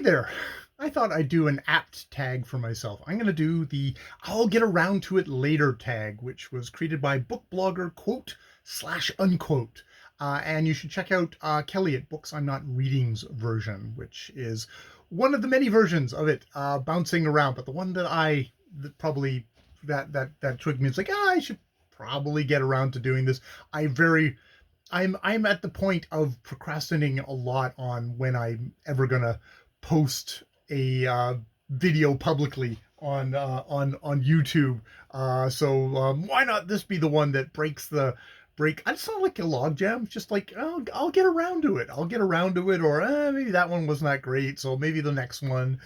there. I thought I'd do an apt tag for myself. I'm going to do the I'll get around to it later tag, which was created by book blogger quote/unquote. And you should check out Kelly at Books I'm Not Reading's version, which is one of the many versions of it bouncing around. But the one that probably that twigged me, it's like, I should probably get around to doing this. I'm at the point of procrastinating a lot on when I'm ever gonna post a video publicly on YouTube. So why not this be the one that breaks the break? I sound like a logjam. Just like, oh, I'll get around to it. I'll get around to it, or maybe that one wasn't that great. So maybe the next one,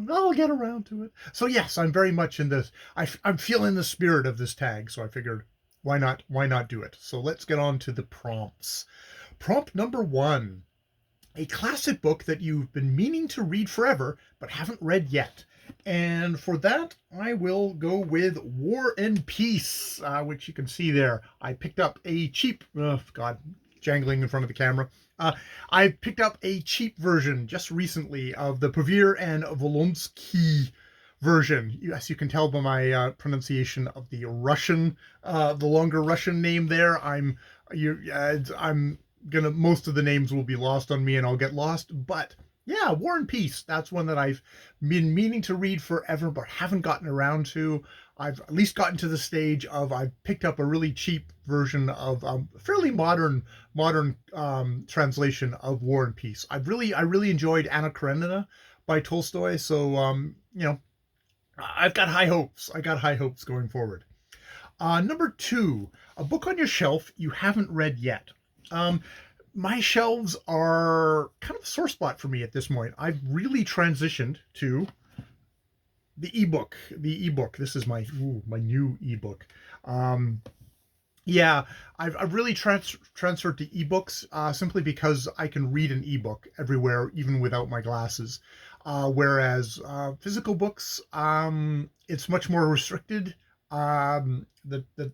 I'll get around to it. So yes, I'm very much in this. I'm feeling the spirit of this tag. So I figured, why not do it? So let's get on to the prompts. Prompt number 1, a classic book that you've been meaning to read forever, but haven't read yet. And for that, I will go with War and Peace, which you can see there. I picked up a cheap, jangling in front of the camera. I picked up a cheap version just recently of the Pavir and Volonsky version. As you can tell by my pronunciation of the Russian, the longer Russian name there. Most of the names will be lost on me and I'll get lost. But yeah, War and Peace. That's one that I've been meaning to read forever, but haven't gotten around to. I've at least gotten to the stage of I've picked up a really cheap version of fairly modern translation of War and Peace. I really enjoyed Anna Karenina by Tolstoy. So I've got high hopes. I got high hopes going forward. Number 2, a book on your shelf you haven't read yet. My shelves are kind of a sore spot for me at this point. I've really transitioned to the ebook. This is my new ebook. Yeah, I've really transferred to ebooks simply because I can read an ebook everywhere, even without my glasses. Whereas physical books, it's much more restricted. The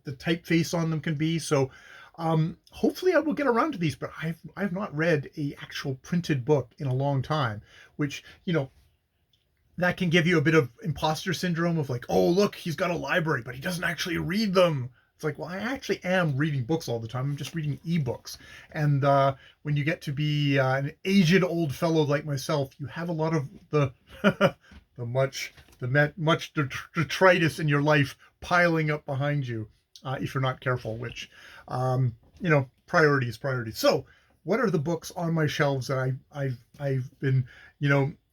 typeface on them can be so. Hopefully I will get around to these, but I've not read a actual printed book in a long time, which, that can give you a bit of imposter syndrome of like, oh, look, he's got a library, but he doesn't actually read them. It's like, well, I actually am reading books all the time. I'm just reading ebooks. And when you get to be an aged old fellow like myself, you have a lot of the much detritus in your life piling up behind you. If you're not careful, which, priorities. So what are the books on my shelves that I've been,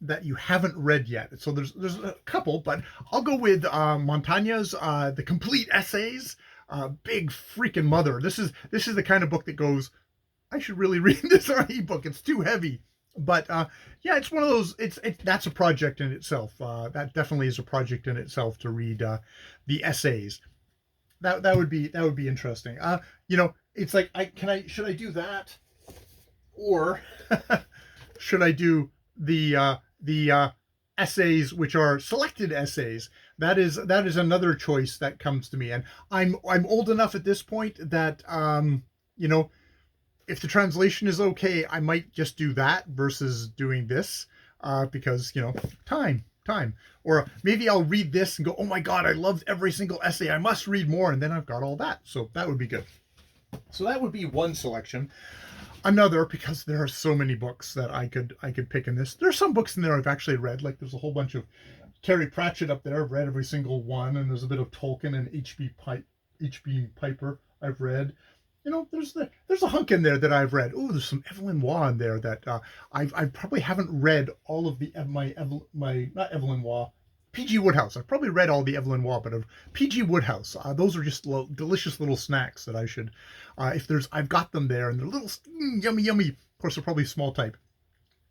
that you haven't read yet? So there's a couple, but I'll go with Montaña's The Complete Essays. Big freaking mother. This is the kind of book that goes, I should really read this on ebook. It's too heavy. But yeah, it's one of those. That's a project in itself. That definitely is a project in itself to read the essays. That would be interesting. It's like should I do that, or should I do the essays, which are selected essays? That is another choice that comes to me, and I'm old enough at this point that if the translation is okay, I might just do that versus doing this because time. Or maybe I'll read this and go, oh my God, I loved every single essay. I must read more. And then I've got all that. So that would be good. So that would be one selection. Another, because there are so many books that I could pick in this. There's some books in there I've actually read. Like there's a whole bunch of Terry Pratchett up there. I've read every single one. And there's a bit of Tolkien and H.B. Piper I've read. There's a hunk in there that I've read. Oh, there's some Evelyn Waugh in there that I probably haven't read all of my not Evelyn Waugh, P.G. Wodehouse. I've probably read all the Evelyn Waugh, but of P.G. Wodehouse, those are just delicious little snacks that I should, I've got them there and they're little yummy. Of course, they're probably small type.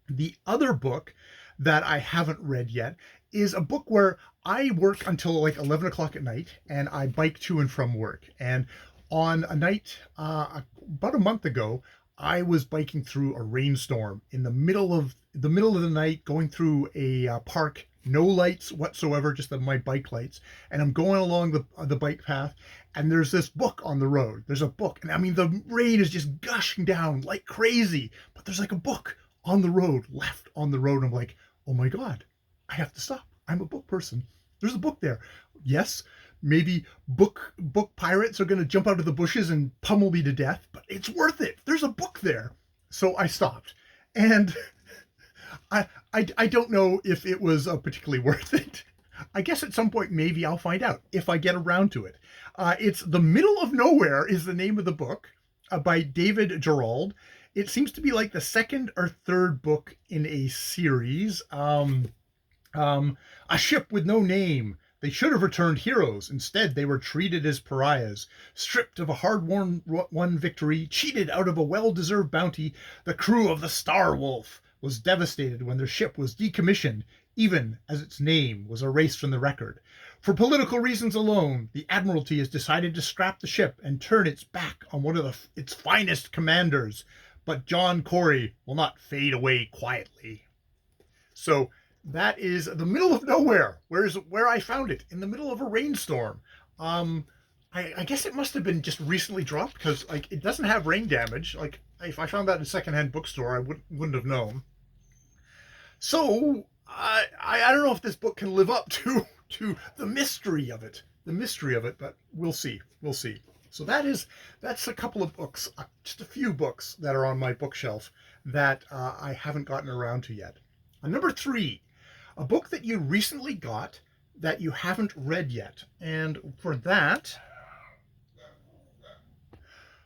The other book that I haven't read yet is a book where I work until like 11 o'clock at night and I bike to and from work. And on a night about a month ago, I was biking through a rainstorm in the middle of the night, going through a park, no lights whatsoever, just my bike lights. And I'm going along the bike path, and there's this book on the road. There's a book, and I mean the rain is just gushing down like crazy, but there's like a book on the road, left on the road. I'm like, oh my God, I have to stop. I'm a book person. There's a book there. Yes, maybe book pirates are going to jump out of the bushes and pummel me to death, but it's worth it. There's a book there. So I stopped. And I don't know if it was particularly worth it. I guess at some point maybe I'll find out if I get around to it. It's The Middle of Nowhere is the name of the book, by David Gerald. It seems to be like the second or third book in a series. A ship with no name. They should have returned heroes. Instead, they were treated as pariahs. Stripped of a hard-won victory, cheated out of a well-deserved bounty, the crew of the Star Wolf was devastated when their ship was decommissioned, even as its name was erased from the record. For political reasons alone, the Admiralty has decided to scrap the ship and turn its back on one of its finest commanders. But John Corey will not fade away quietly. So that is The Middle of Nowhere. Where I found it, in the middle of a rainstorm. I guess it must have been just recently dropped, because like it doesn't have rain damage. Like if I found that in a secondhand bookstore, I wouldn't have known. So I don't know if this book can live up to the mystery of it, but we'll see. So that's a couple of books, just a few books that are on my bookshelf that I haven't gotten around to yet. Number 3, a book that you recently got that you haven't read yet. And for that,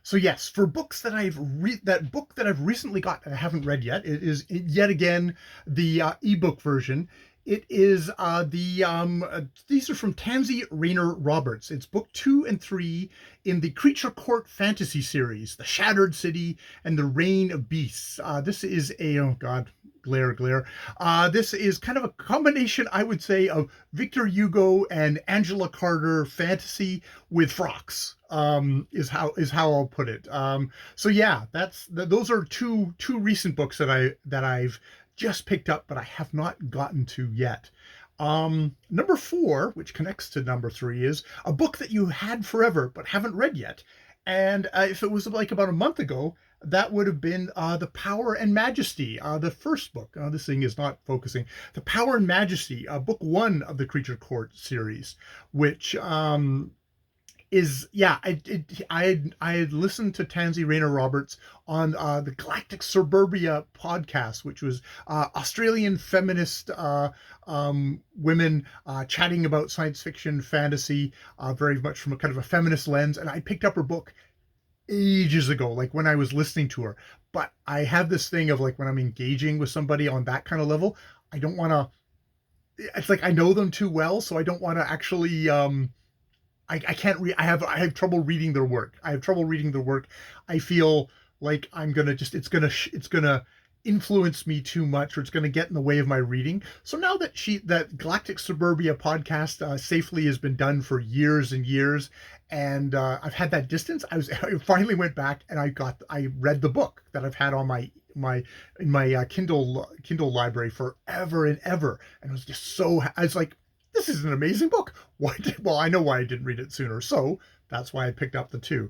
so yes, for books that I've recently got and I haven't read yet, it is yet again the ebook version. It is these are from Tansy Rayner Roberts. It's book 2 and 3 in the Creature Court fantasy series, The Shattered City and the Reign of Beasts. This is oh God, glare. This is kind of a combination, I would say, of Victor Hugo and Angela Carter fantasy with frocks. Is how I'll put it. So yeah, those are two recent books that I've just picked up, but I have not gotten to yet. Number 4, which connects to number 3, is a book that you had forever but haven't read yet. And if it was like about a month ago, that would have been The Power and Majesty, the first book. This thing is not focusing. The Power and Majesty, book 1 of the Creature Court series, which I had listened to Tansy Rayner Roberts on the Galactic Suburbia podcast, which was Australian feminist women chatting about science fiction, fantasy, very much from a kind of a feminist lens. And I picked up her book ages ago, like when I was listening to her. But I have this thing of like when I'm engaging with somebody on that kind of level, I don't want to. It's like I know them too well, so I don't want to actually. I can't read. I have trouble reading their work. I feel like it's gonna influence me too much, or it's gonna get in the way of my reading. So now that Galactic Suburbia podcast safely has been done for years and years, and I've had that distance, I finally went back and I read the book that I've had on my Kindle library forever and ever, and I was like, this is an amazing book. Well, I know why I didn't read it sooner, so that's why I picked up the 2.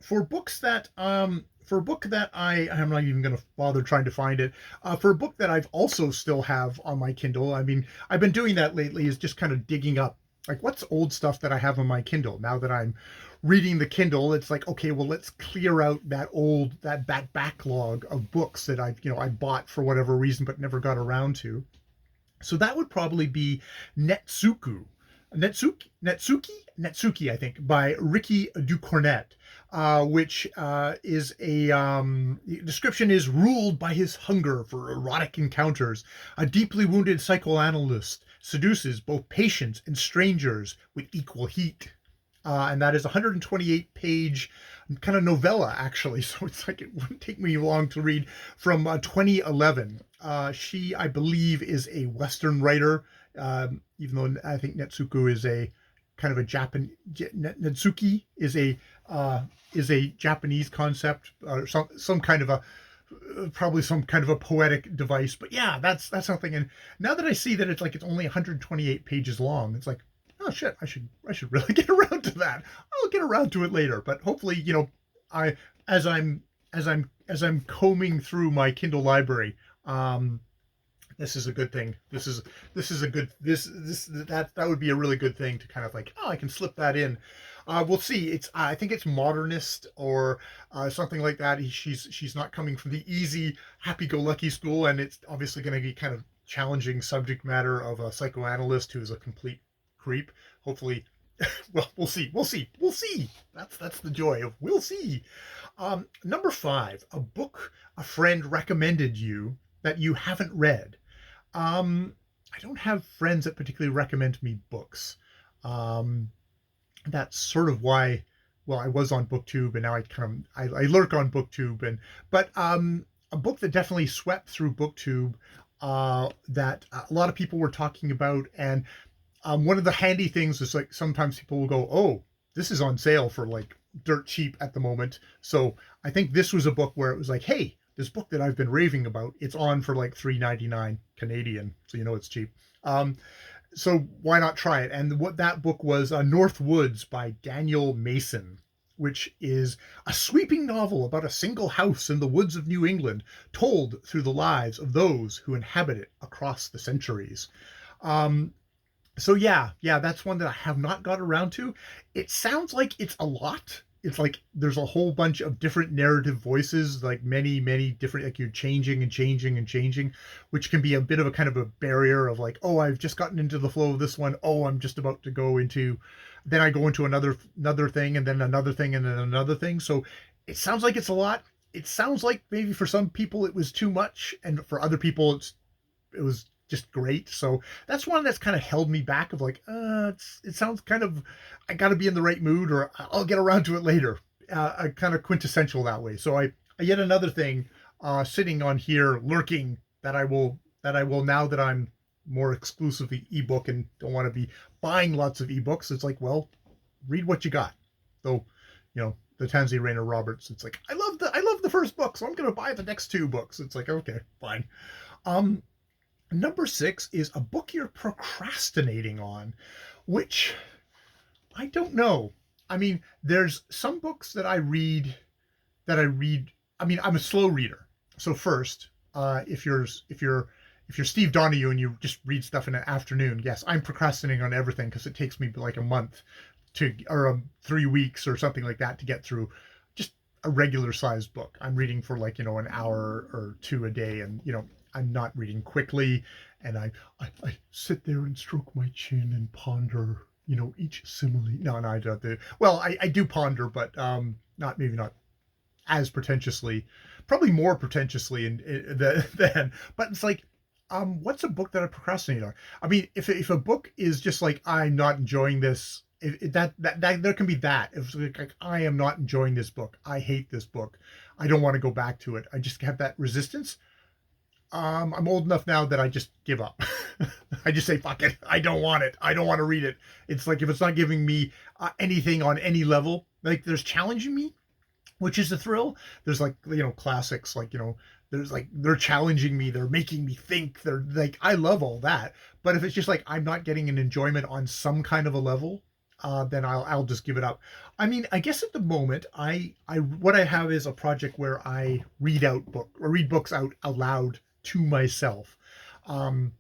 For a book that I'm not even going to bother trying to find it. For a book that I've also still have on my Kindle, I mean, I've been doing that lately, is just kind of digging up, like, what's old stuff that I have on my Kindle. Now that I'm reading the Kindle, it's like, okay, well, let's clear out that backlog of books that I bought for whatever reason but never got around to. So that would probably be Netsuki, I think, by Ricky Ducornet, which is description is ruled by his hunger for erotic encounters. A deeply wounded psychoanalyst seduces both patients and strangers with equal heat. And that is a 128-page kind of novella, actually. So it's like it wouldn't take me long to read, from 2011. She, I believe, is a Western writer, even though I think Netsuki is a kind of a Netsuki is a Japanese concept, or some kind of a probably some kind of a poetic device. But yeah, that's something. And now that I see that it's only 128 pages long, it's like, oh shit, I should really get around to that. I'll get around to it later, but hopefully, as I'm combing through my Kindle library, um, this is a good thing. This is a good this that would be a really good thing to kind of like, oh, I can slip that in. We'll see. It's I think it's modernist or something like that. She's not coming from the easy happy-go-lucky school, and it's obviously going to be kind of challenging subject matter of a psychoanalyst who is a complete creep. Hopefully, well, we'll see. We'll see. We'll see. That's the joy of we'll see. Number five, a book a friend recommended you that you haven't read. I don't have friends that particularly recommend me books. Um, that's sort of why, well, I was on BookTube and now I lurk on BookTube but a book that definitely swept through BookTube that a lot of people were talking about, and one of the handy things is like sometimes people will go, oh, this is on sale for like dirt cheap at the moment. So I think this was a book where it was like, hey, this book that I've been raving about, it's on for like $3.99 Canadian, so you know it's cheap. Um, so why not try it? And what that book was, North Woods by Daniel Mason, which is a sweeping novel about a single house in the woods of New England, told through the lives of those who inhabit it across the centuries. Um, so yeah, that's one that I have not got around to. It sounds like it's a lot. It's like there's a whole bunch of different narrative voices, like many different, like you're changing and changing and changing, which can be a bit of a kind of a barrier of like, oh, I've just gotten into the flow of this one. Oh, I'm just about to go into, then I go into another thing and then another thing and then another thing. So it sounds like it's a lot. It sounds like maybe for some people it was too much, and for other people it was just great. So that's one that's kind of held me back of like, it sounds kind of, I got to be in the right mood or I'll get around to it later. Kind of quintessential that way. So I yet another thing sitting on here lurking that I will now that I'm more exclusively ebook and don't want to be buying lots of ebooks. It's like, well, read what you got. Though, you know, the Tansy Rayner Roberts, it's like, I love the first book, so I'm going to buy the next two books. It's like, okay, fine. Um, Number six is a book you're procrastinating on, which I don't know. I mean, there's some books that I read. I mean, I'm a slow reader. So first, if you're Steve Donahue and you just read stuff in an afternoon, yes, I'm procrastinating on everything because it takes me like a month to or 3 weeks or something like that to get through just a regular sized book. I'm reading for like, you know, an hour or two a day, and you know, I'm not reading quickly, and I sit there and stroke my chin and ponder, you know, each simile. No, I don't do. Well, I do ponder, but not maybe not as pretentiously, probably more pretentiously than. But it's like, what's a book that I procrastinate on? I mean, if a book is just like I'm not enjoying this, that there can be that. If like I am not enjoying this book, I hate this book, I don't want to go back to it. I just have that resistance. I'm old enough now that I just give up. I just say, fuck it. I don't want it. I don't want to read it. It's like if it's not giving me anything on any level, like there's challenging me, which is a thrill. There's like, you know, classics, like, you know, there's like, they're challenging me. They're making me think. They're like, I love all that. But if it's just like, I'm not getting an enjoyment on some kind of a level, then I'll just give it up. I mean, I guess at the moment, what I have is a project where I read books out loud to myself. Um,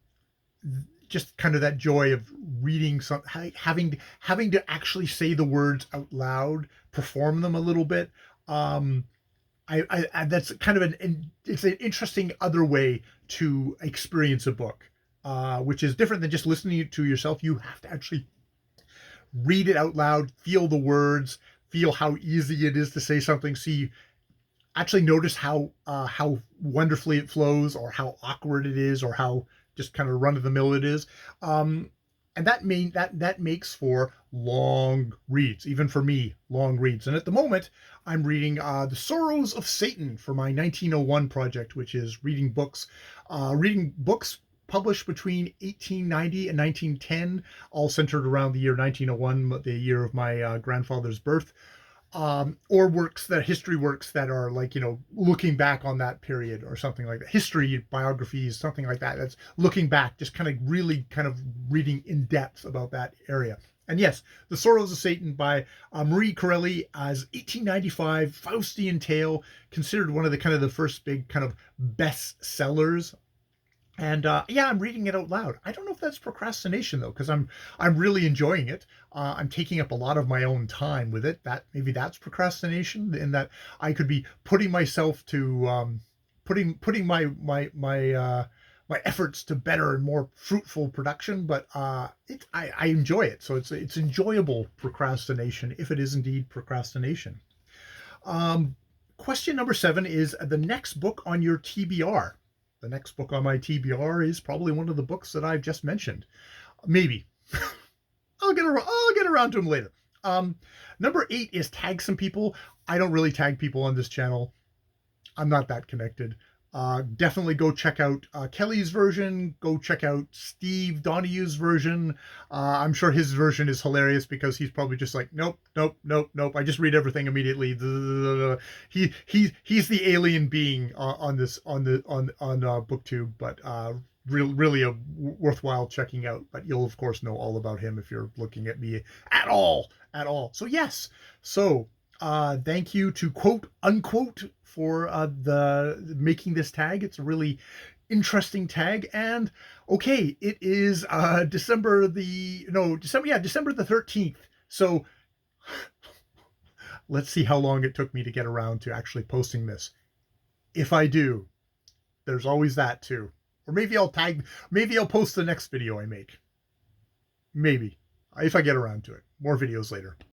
just kind of that joy of reading some, having to actually say the words out loud, perform them a little bit. Um, I that's kind of it's an interesting other way to experience a book, which is different than just listening to yourself. You have to actually read it out loud, feel the words, feel how easy it is to say something. See, actually notice how wonderfully it flows, or how awkward it is, or how just kind of run of the mill it is. And that makes for long reads, even for me, long reads. And at the moment, I'm reading The Sorrows of Satan for my 1901 project, which is reading books published between 1890 and 1910, all centered around the year 1901, the year of my grandfather's birth. Or history works that are like, you know, looking back on that period or something like that. History biographies, something like that. That's looking back, just kind of really kind of reading in depth about that area. And yes, The Sorrows of Satan by Marie Corelli as 1895 Faustian tale, considered one of the kind of the first big kind of bestsellers. And yeah, I'm reading it out loud. I don't know if that's procrastination though, because I'm really enjoying it. I'm taking up a lot of my own time with it. That maybe that's procrastination, in that I could be putting myself to putting my efforts to better and more fruitful production. But I enjoy it, so it's enjoyable procrastination if it is indeed procrastination. Um, Question number 7 is the next book on your TBR. The next book on my TBR is probably one of the books that I've just mentioned. Maybe. I'll get around to them later. Number 8 is tag some people. I don't really tag people on this channel. I'm not that connected. Definitely go check out Kelly's version. Go check out Steve Donahue's version. I'm sure his version is hilarious because he's probably just like, nope, nope, nope, nope. I just read everything immediately. He's the alien being on this on BookTube, but really a worthwhile checking out. But you'll of course know all about him if you're looking at me at all. So yes, so thank you to quote unquote for the making this tag. It's a really interesting tag. And okay, it is December the 13th. So let's see how long it took me to get around to actually posting this. If I do, there's always that too. Or maybe I'll post the next video I make. Maybe, if I get around to it. More videos later.